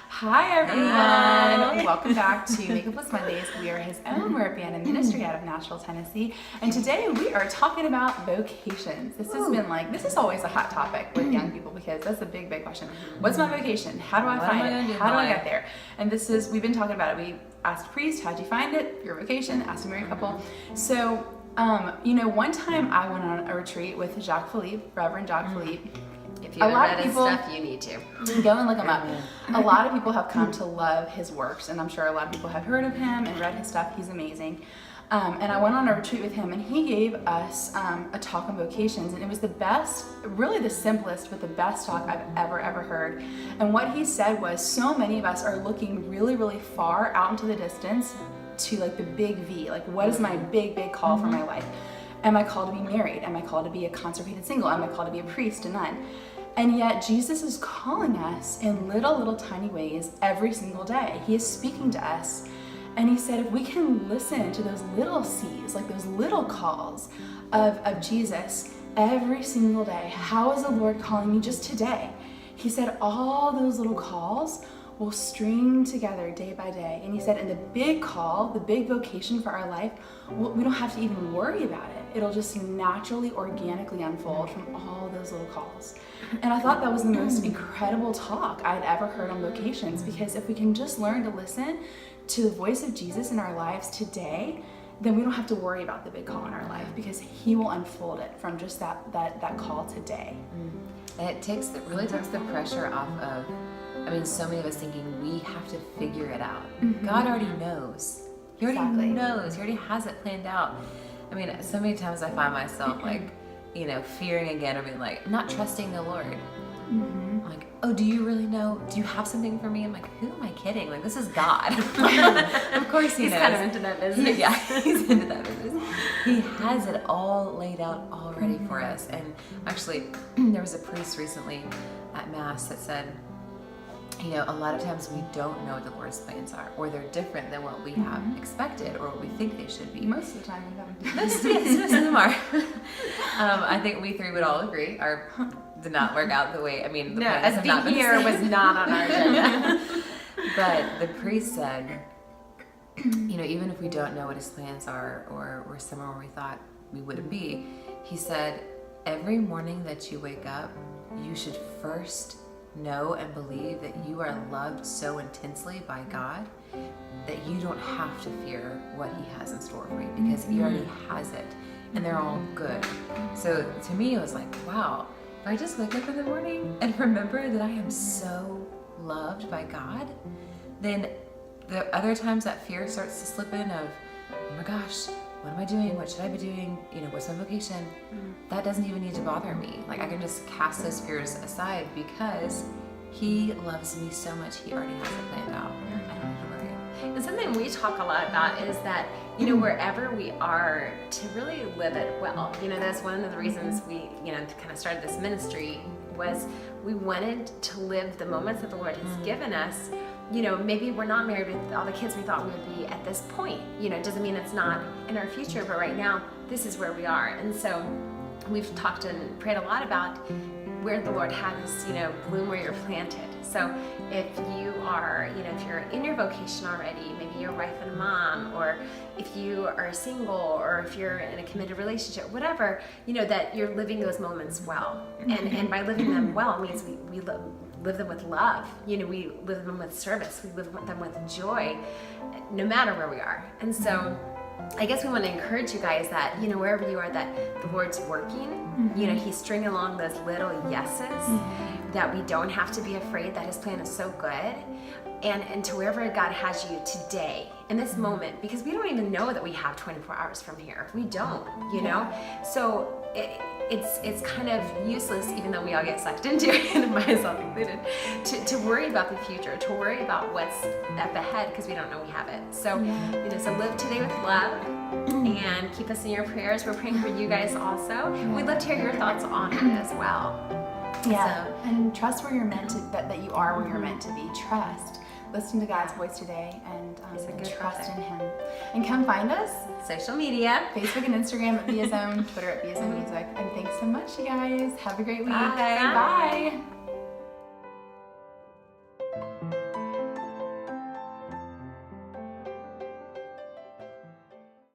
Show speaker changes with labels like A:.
A: Hi everyone! Hey. Welcome back to Makeup Mondays. We are his own. We're a band and ministry out of Nashville, Tennessee. And today we are talking about vocations. This has been this is always a hot topic with young people because that's a big, big question. What's my vocation? How do I find it? How do I get there? And we've been talking about it. We asked priests, how'd you find it? Your vocation, asked a married couple. So, one time I went on a retreat with Reverend Jacques Philippe.
B: If you haven't read his stuff, you need to.
A: Go and look him up. A lot of people have come to love his works, and I'm sure a lot of people have heard of him and read his stuff. He's amazing. And I went on a retreat with him, and he gave us a talk on vocations, and it was the best, really the simplest, but the best talk I've ever heard. And what he said was, so many of us are looking really, really far out into the distance to the big V, what is my big, big call for my life? Am I called to be married? Am I called to be a consecrated single? Am I called to be a priest, a nun? And yet Jesus is calling us in little tiny ways every single day. He is speaking to us. And he said, if we can listen to those little C's, those little calls of Jesus every single day, how is the Lord calling me just today? He said, all those little calls will string together day by day. And he said, and the big call, the big vocation for our life, we don't have to even worry about it. It'll just naturally, organically unfold from all those little calls. And I thought that was the most incredible talk I'd ever heard on vocations, because if we can just learn to listen to the voice of Jesus in our lives today, then we don't have to worry about the big call in our life, because he will unfold it from just that call today.
B: And it really takes the pressure off of, so many of us thinking we have to figure it out. God already knows. He already knows. He already has it planned out. So many times I find myself fearing again, or being not trusting the Lord. Oh, do you really know? Do you have something for me? I'm who am I kidding? This is God. Of course he knows.
A: He's kind of into that business.
B: He's into that business. He has it all laid out already for us. And actually, there was a priest recently at Mass that said, a lot of times we don't know what the Lord's plans are, or they're different than what we have expected or what we think they should be.
A: Most of the time we haven't.
B: Most of them are. I think we three would all agree did not work out the way, the plans have not been
A: here was not on our agenda.
B: But the priest said, even if we don't know what his plans are, or we're somewhere where we thought we wouldn't be, he said, every morning that you wake up, you should first know and believe that you are loved so intensely by God that you don't have to fear what he has in store for you, because he already has it, and they're all good. So to me, it was wow, if I just wake up in the morning and remember that I am so loved by God, then the other times that fear starts to slip in of, oh my gosh, what am I doing? What should I be doing? What's my vocation? That doesn't even need to bother me. I can just cast those fears aside, because he loves me so much. He already has it planned out. I don't need to worry.
C: And something we talk a lot about is that, wherever we are, to really live it well. That's one of the reasons we, kind of started this ministry, was we wanted to live the moments that the Lord has given us. Maybe we're not married with all the kids we thought we would be at this point. It doesn't mean it's not in our future, but right now, this is where we are. And so we've talked and prayed a lot about where the Lord has, bloom where you're planted. So if you are, if you're in your vocation already, maybe you're a wife and a mom, or if you are single, or if you're in a committed relationship, whatever, that you're living those moments well. And by living them well means we live them with love. We live them with service. We live them with joy, no matter where we are. And so I guess we want to encourage you guys that, wherever you are, that the Lord's working. He's stringing along those little yeses, that we don't have to be afraid, that his plan is so good. And to wherever God has you today, in this moment, because we don't even know that we have 24 hours from here. We don't, So it's kind of useless, even though we all get sucked into it, and myself included, to worry about the future, to worry about what's up ahead, because we don't know we have it. So, so live today with love, and keep us in your prayers. We're praying for you guys also. We'd love to hear your thoughts on it as well.
A: Yeah, so, and trust where you're meant to, that you are where you're meant to be. Trust. Listen to God's voice today, and trust in him. And come find us.
C: Social media.
A: Facebook and Instagram at BSM, Twitter at BSM Music. And thanks so much, you guys. Have a great week.
C: Bye.
A: Bye.